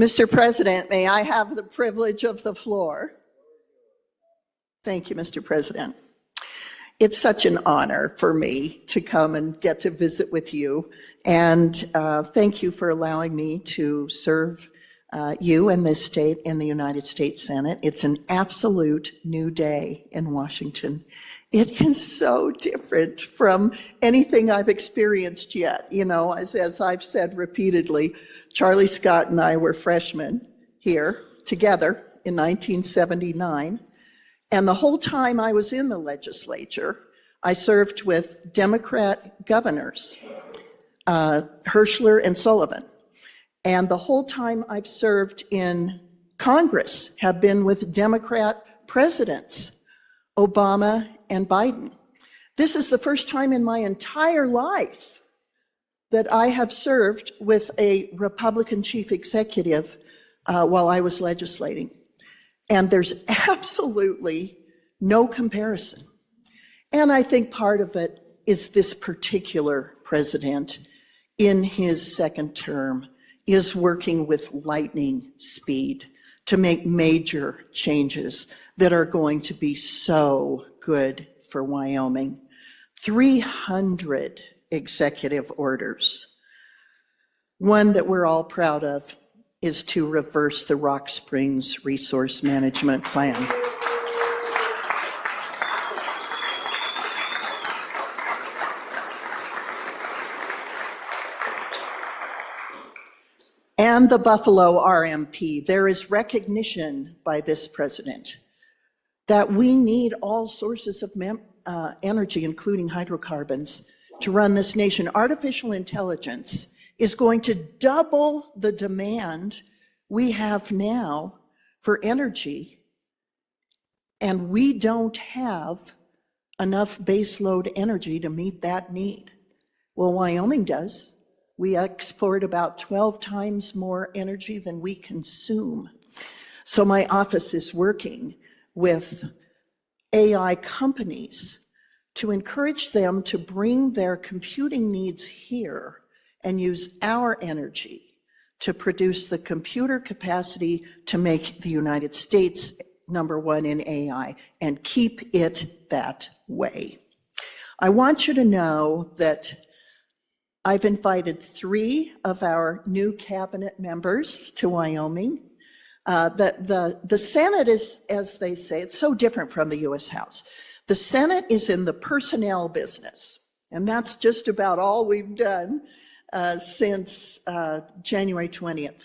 Mr. President, may I have the privilege of the floor? Thank you, Mr. President. It's such an honor for me to come and get to visit with you, and thank you for allowing me to serve you and this state in the United States Senate. It's an absolute new day in Washington. It is so different from anything I've experienced yet. You know, as I've said repeatedly, Charlie Scott and I were freshmen here together in 1979. And the whole time I was in the legislature, I served with Democrat governors, Herschler and Sullivan. And the whole time I've served in Congress have been with Democrat presidents, Obama and Biden. This is the first time in my entire life that I have served with a Republican chief executive while I was legislating. And there's absolutely no comparison. And I think part of it is this particular president in his second term is working with lightning speed to make major changes that are going to be so good for Wyoming. 300 executive orders. One that we're all proud of is to reverse the Rock Springs Resource Management Plan. And the Buffalo RMP. There is recognition by this president that we need all sources of energy, including hydrocarbons, to run this nation. Artificial intelligence is going to double the demand we have now for energy, and we don't have enough baseload energy to meet that need. Well, Wyoming does. We export about 12 times more energy than we consume. So my office is working with AI companies to encourage them to bring their computing needs here and use our energy to produce the computer capacity to make the United States #1 in AI and keep it that way. I want you to know that I've invited 3 of our new cabinet members to Wyoming. The Senate is, as they say, it's so different from the US House. The Senate is in the personnel business, and that's just about all we've done since January 20th.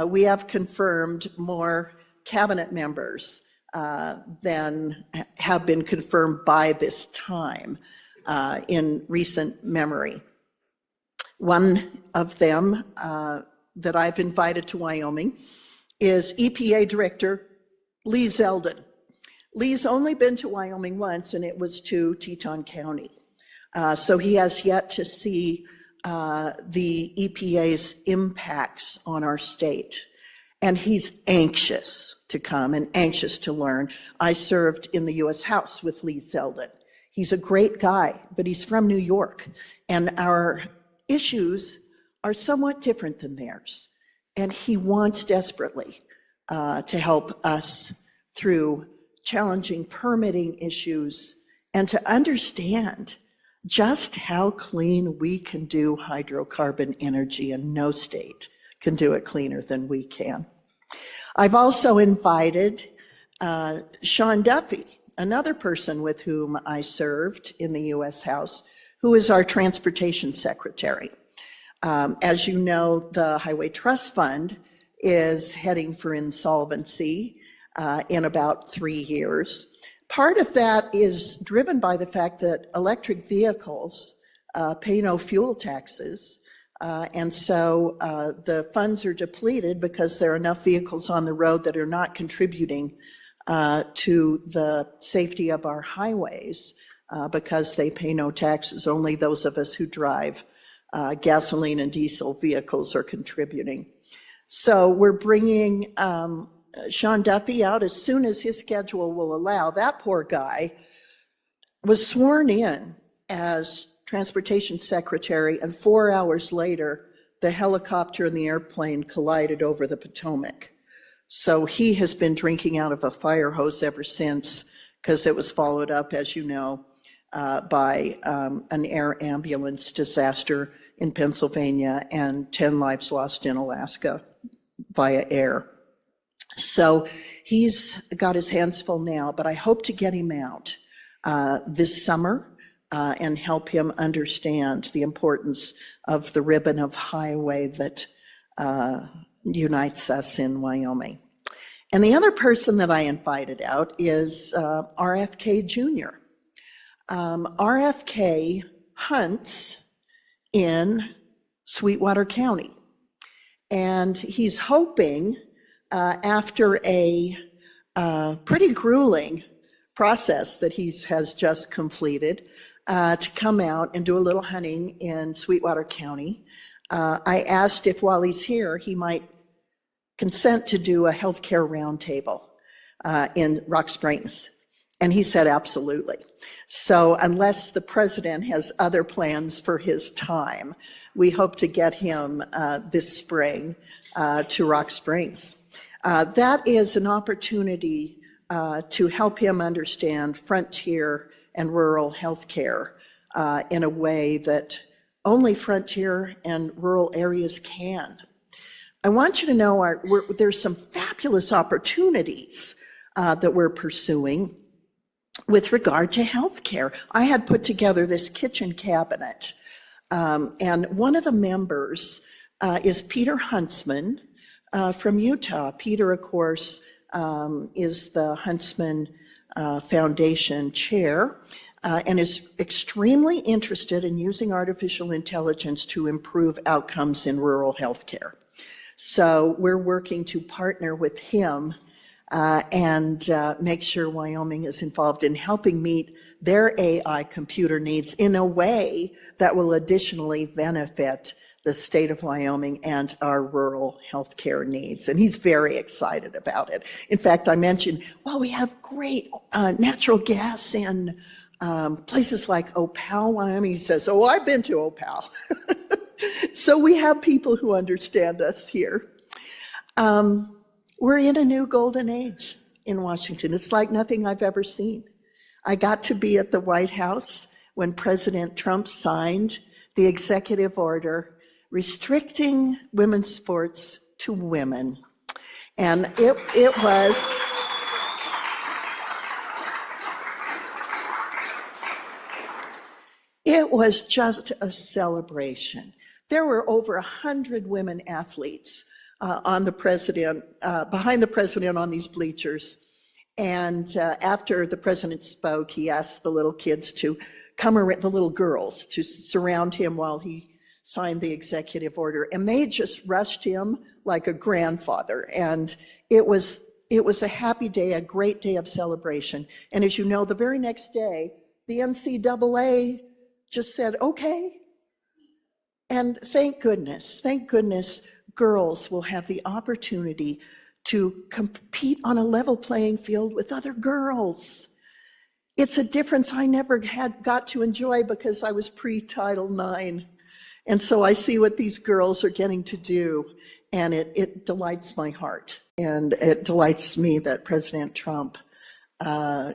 We have confirmed more cabinet members than have been confirmed by this time in recent memory. One of them that I've invited to Wyoming is EPA Director Lee Zeldin. Lee's only been to Wyoming once, and it was to Teton County. So he has yet to see the EPA's impacts on our state. And he's anxious to come and anxious to learn. I served in the US House with Lee Zeldin. He's a great guy, but he's from New York. And our issues are somewhat different than theirs. And he wants desperately to help us through challenging permitting issues and to understand just how clean we can do hydrocarbon energy, and no state can do it cleaner than we can. I've also invited Sean Duffy, another person with whom I served in the US House, who is our transportation secretary. As you know, the Highway Trust Fund is heading for insolvency in about 3 years. Part of that is driven by the fact that electric vehicles pay no fuel taxes. And so the funds are depleted because there are enough vehicles on the road that are not contributing to the safety of our highways because they pay no taxes. Only those of us who drive gasoline and diesel vehicles are contributing. So we're bringing Sean Duffy out as soon as his schedule will allow. That poor guy was sworn in as transportation secretary, and 4 hours later, the helicopter and the airplane collided over the Potomac. So he has been drinking out of a fire hose ever since, because it was followed up, as you know, by an air ambulance disaster in Pennsylvania and 10 lives lost in Alaska via air. So he's got his hands full now, but I hope to get him out this summer and help him understand the importance of the ribbon of highway that unites us in Wyoming. And the other person that I invited out is RFK Jr. RFK hunts in Sweetwater County, and he's hoping after a pretty grueling process that he has just completed to come out and do a little hunting in Sweetwater County. I asked if while he's here, he might consent to do a healthcare roundtable in Rock Springs. And he said, absolutely. So unless the president has other plans for his time, we hope to get him this spring to Rock Springs. That is an opportunity to help him understand frontier and rural healthcare in a way that only frontier and rural areas can. I want you to know there's some fabulous opportunities that we're pursuing with regard to healthcare. I had put together this kitchen cabinet, and one of the members is Peter Huntsman from Utah. Peter, of course, is the Huntsman Foundation chair and is extremely interested in using artificial intelligence to improve outcomes in rural healthcare. So we're working to partner with him and make sure Wyoming is involved in helping meet their AI computer needs in a way that will additionally benefit the state of Wyoming and our rural healthcare needs. And he's very excited about it. In fact, I mentioned, well, we have great natural gas in places like Opal, Wyoming. He says, oh, I've been to Opal. So we have people who understand us here. We're in a new golden age in Washington. It's like nothing I've ever seen. I got to be at the White House when President Trump signed the executive order restricting women's sports to women. And it was just a celebration. There were over 100 women athletes on the president, behind the president on these bleachers. And after the president spoke, he asked the little kids to come around, the little girls, to surround him while he signed the executive order. And they just rushed him like a grandfather. And it was a happy day, a great day of celebration. And as you know, the very next day, the NCAA just said, okay. And thank goodness, girls will have the opportunity to compete on a level playing field with other girls. It's a difference I never got to enjoy because I was pre-Title IX. And so I see what these girls are getting to do, and it delights my heart. And it delights me that President Trump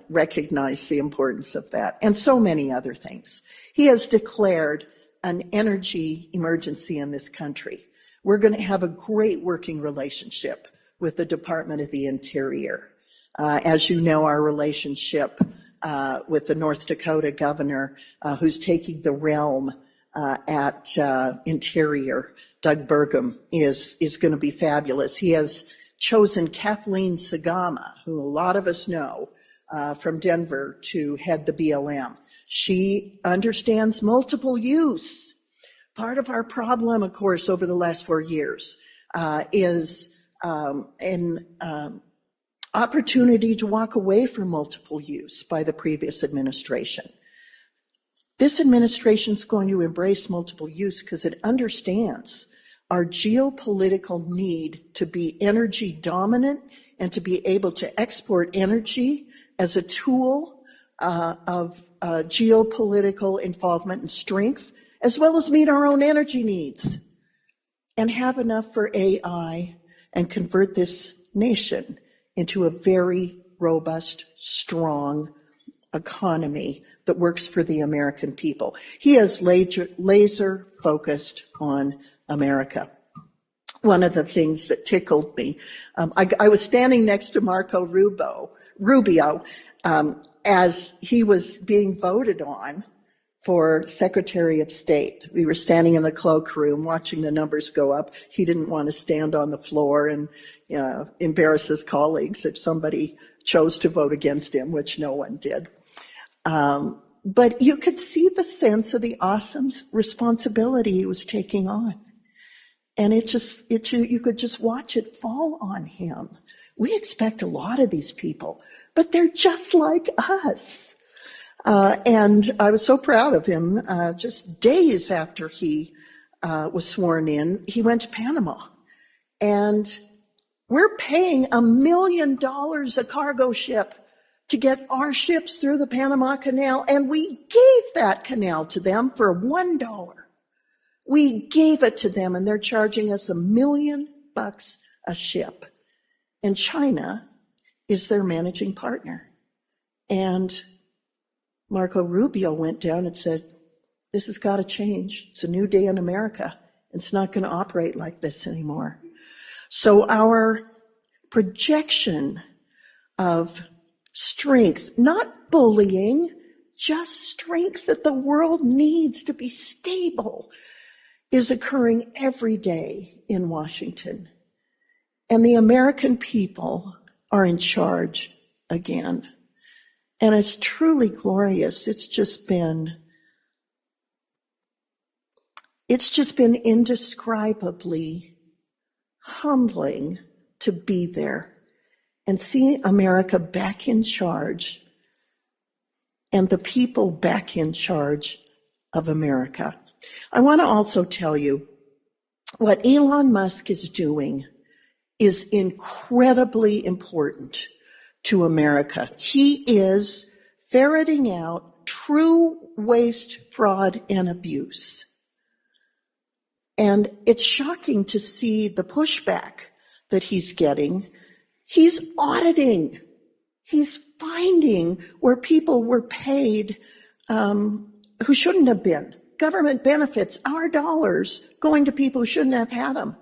recognized the importance of that, and so many other things. He has declared an energy emergency in this country. We're going to have a great working relationship with the Department of the Interior. As you know, our relationship with the North Dakota governor who's taking the realm at Interior, Doug Burgum, is going to be fabulous. He has chosen Kathleen Sagama, who a lot of us know from Denver, to head the BLM. She understands multiple use. Part of our problem, of course, over the last 4 years is an opportunity to walk away from multiple use by the previous administration. This administration is going to embrace multiple use because it understands our geopolitical need to be energy dominant and to be able to export energy as a tool of geopolitical involvement and strength, as well as meet our own energy needs. and have enough for AI and convert this nation into a very robust, strong economy that works for the American people. He is laser focused on America. One of the things that tickled me, I was standing next to Marco Rubio as he was being voted on for Secretary of State. We were standing in the cloakroom watching the numbers go up. He didn't want to stand on the floor and embarrass his colleagues if somebody chose to vote against him, which no one did. But you could see the sense of the awesome responsibility he was taking on. And you could just watch it fall on him. We expect a lot of these people, but they're just like us. And I was so proud of him. Just days after he was sworn in, he went to Panama. And we're paying $1 million a cargo ship to get our ships through the Panama Canal, and we gave that canal to them for $1. We gave it to them, and they're charging us $1 million a ship. And China is their managing partner. And Marco Rubio went down and said, this has got to change. It's a new day in America. It's not going to operate like this anymore. So our projection of strength, not bullying, just strength that the world needs to be stable, is occurring every day in Washington. And the American people are in charge again. And it's truly glorious. It's just been indescribably humbling to be there and see America back in charge and the people back in charge of America. I want to also tell you what Elon Musk is doing is incredibly important to America. He is ferreting out true waste, fraud, and abuse. And it's shocking to see the pushback that he's getting. He's auditing. He's finding where people were paid who shouldn't have been. Government benefits, our dollars going to people who shouldn't have had them.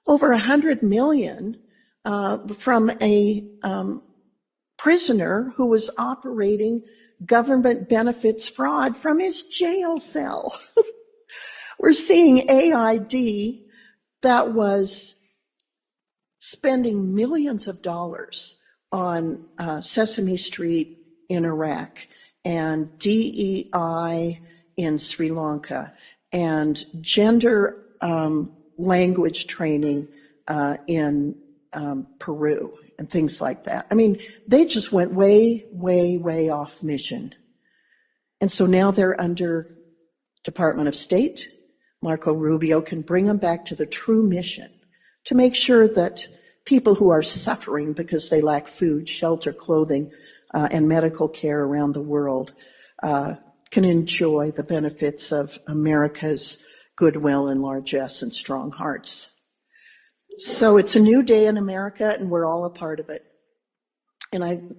Over 100 million from a prisoner who was operating government benefits fraud from his jail cell. We're seeing AID that was spending millions of dollars on Sesame Street in Iraq and DEI in Sri Lanka and gender language training in Peru and things like that. I mean, they just went way, way, way off mission. And so now they're under Department of State. Marco Rubio can bring them back to the true mission to make sure that people who are suffering because they lack food, shelter, clothing, and medical care around the world can enjoy the benefits of America's goodwill and largesse and strong hearts. So it's a new day in America, and we're all a part of it. And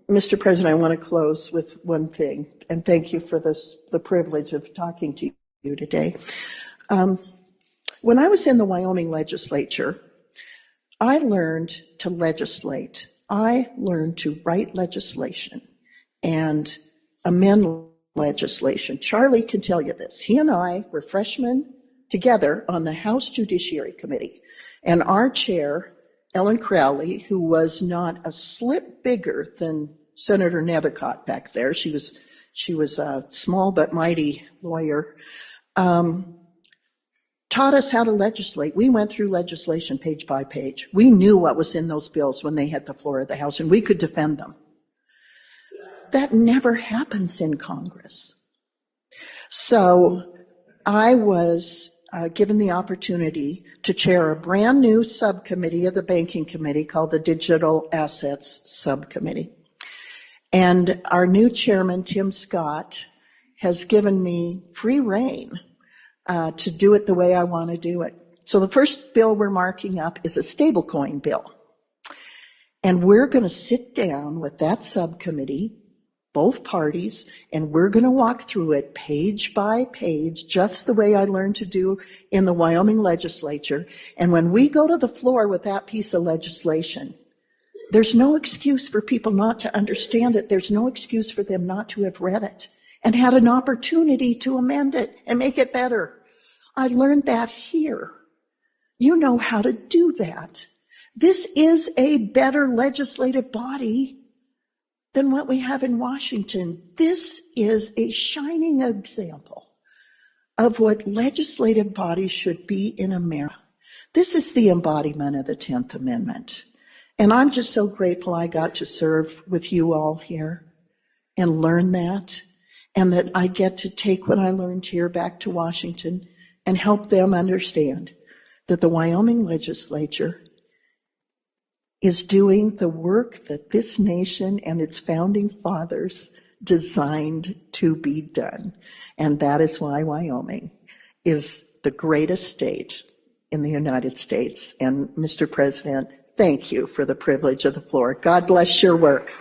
Mr. President, I want to close with one thing, and thank you for the privilege of talking to you today. When I was in the Wyoming legislature, I learned to legislate. I learned to write legislation and amend legislation. Charlie can tell you this. He and I were freshmen together on the House Judiciary Committee. And our chair, Ellen Crowley, who was not a slip bigger than Senator Nethercott back there, she was a small but mighty lawyer, taught us how to legislate. We went through legislation page by page. We knew what was in those bills when they hit the floor of the House, and we could defend them. That never happens in Congress. So I was given the opportunity to chair a brand new subcommittee of the Banking Committee called the Digital Assets Subcommittee. And our new chairman, Tim Scott, has given me free rein to do it the way I want to do it. So the first bill we're marking up is a stablecoin bill. And we're going to sit down with that subcommittee, both parties, and we're going to walk through it page by page, just the way I learned to do in the Wyoming legislature. And when we go to the floor with that piece of legislation, there's no excuse for people not to understand it. There's no excuse for them not to have read it and had an opportunity to amend it and make it better. I learned that here. You know how to do that. This is a better legislative body than what we have in Washington. This is a shining example of what legislative bodies should be in America. This is the embodiment of the 10th Amendment. And I'm just so grateful I got to serve with you all here and learn that, and that I get to take what I learned here back to Washington and help them understand that the Wyoming legislature is doing the work that this nation and its founding fathers designed to be done. And that is why Wyoming is the greatest state in the United States. And Mr. President, thank you for the privilege of the floor. God bless your work.